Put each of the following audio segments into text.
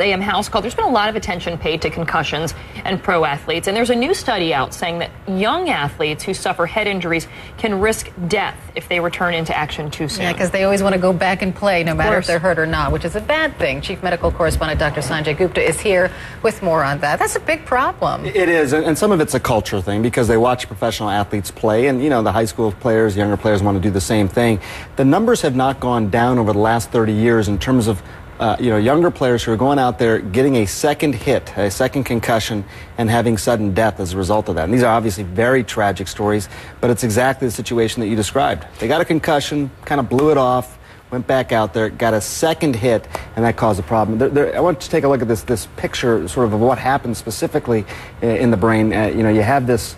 AM House call. There's been a lot of attention paid to concussions and pro athletes, and there's a new study out saying that young athletes who suffer head injuries can risk death if they return into action too soon. Yeah, because they always want to go back and play no matter if they're hurt or not, which is a bad thing. Chief Medical Correspondent Dr. Sanjay Gupta is here with more on that. That's a big problem. It is, and some of it's a culture thing because they watch professional athletes play, and, you know, the high school players, younger players want to do the same thing. The numbers have not gone down over the last 30 years in terms of younger players who are going out there getting a second hit, a second concussion, and having sudden death as a result of that. And these are obviously very tragic stories, but it's exactly the situation that you described. They got a concussion, kind of blew it off, went back out there, got a second hit, and that caused a problem. I want to take a look at this picture sort of what happens specifically in the brain. You have this,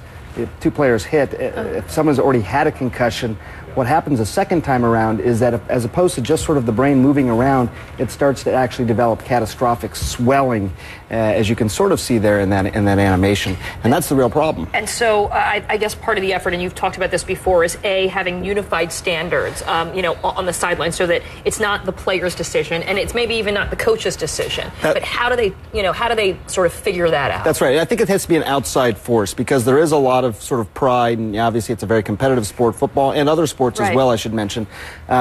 two players hit. If someone's already had a concussion, what happens a second time around is that as opposed to just sort of the brain moving around, it starts to actually develop catastrophic swelling, as you can sort of see there in that animation. And that's the real problem. And so I guess part of the effort, and you've talked about this before, is having unified standards, on the sideline so that it's not the player's decision and it's maybe even not the coach's decision. But how do they sort of figure that out? That's right. I think it has to be an outside force because there is a lot of sort of pride, and obviously it's a very competitive sport, football and other sports as well, I should mention.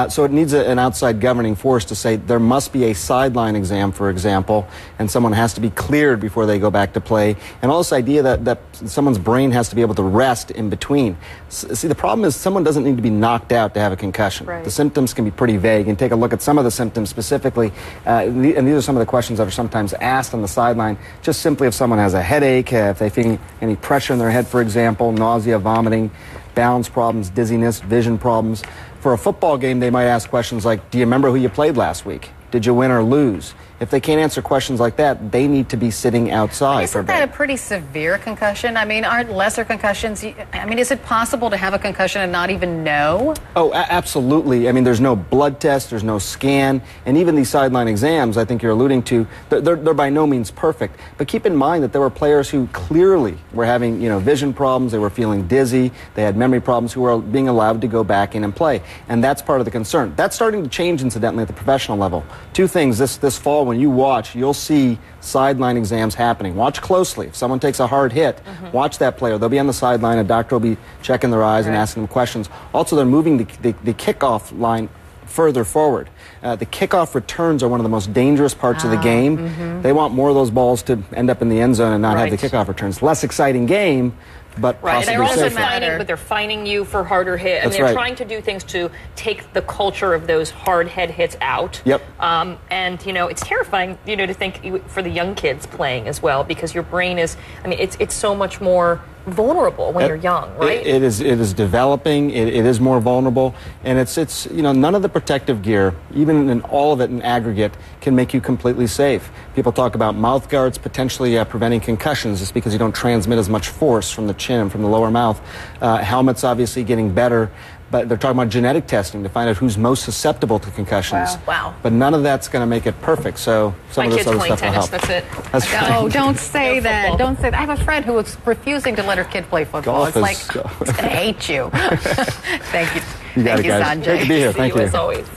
So it needs an outside governing force to say there must be a sideline exam, for example, and someone has to be cleared before they go back to play. And all this idea that someone's brain has to be able to rest in between. See, the problem is someone doesn't need to be knocked out to have a concussion. Right. The symptoms can be pretty vague, and take a look at some of the symptoms specifically. And these are some of the questions that are sometimes asked on the sideline, just simply if someone has a headache, if they feel any pressure in their head, for example, nausea, vomiting, balance problems, dizziness, vision problems. For a football game, they might ask questions like, do you remember who you played last week? Did you win or lose? If they can't answer questions like that, they need to be sitting outside. Isn't that a pretty severe concussion? I mean, aren't lesser concussions, is it possible to have a concussion and not even know? Oh, absolutely. I mean, there's no blood test, there's no scan, and even these sideline exams, I think you're alluding to, they're by no means perfect. But keep in mind that there were players who clearly were having, vision problems, they were feeling dizzy, they had memory problems, who were being allowed to go back in and play. And that's part of the concern. That's starting to change, incidentally, at the professional level. Two things this fall. When you watch, you'll see sideline exams happening. Watch closely. If someone takes a hard hit, watch that player. They'll be on the sideline. A doctor will be checking their eyes and asking them questions. Also, they're moving the kickoff line further forward. The kickoff returns are one of the most dangerous parts of the game. They want more of those balls to end up in the end zone and not have the kickoff returns. Less exciting game, but possibly they're also safer. But they're fining you for harder hit, and they're trying to do things to take the culture of those hard head hits out. Yep. And it's terrifying, to think for the young kids playing as well, because your brain is, it's so much more vulnerable when you're young, right? It is developing. It is more vulnerable, and it's none of the protective gear, even in all of it in aggregate, can make you completely safe. People talk about mouth guards potentially preventing concussions just because you don't transmit as much force from the chin and from the lower mouth. Helmets obviously getting better, but they're talking about genetic testing to find out who's most susceptible to concussions. Wow. But none of that's going to make it perfect, so some of this other stuff will help. That's it. That's right. No, don't say that. Don't say that. I have a friend who was refusing to let her kid play football. Golf it's going to hate you. Thank you. Thank you, Sanjay. Great to be here. Thank you. As always.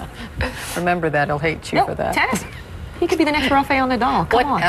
Remember that. He'll hate you for that. Tennis. He could be the next Rafael Nadal. Come on.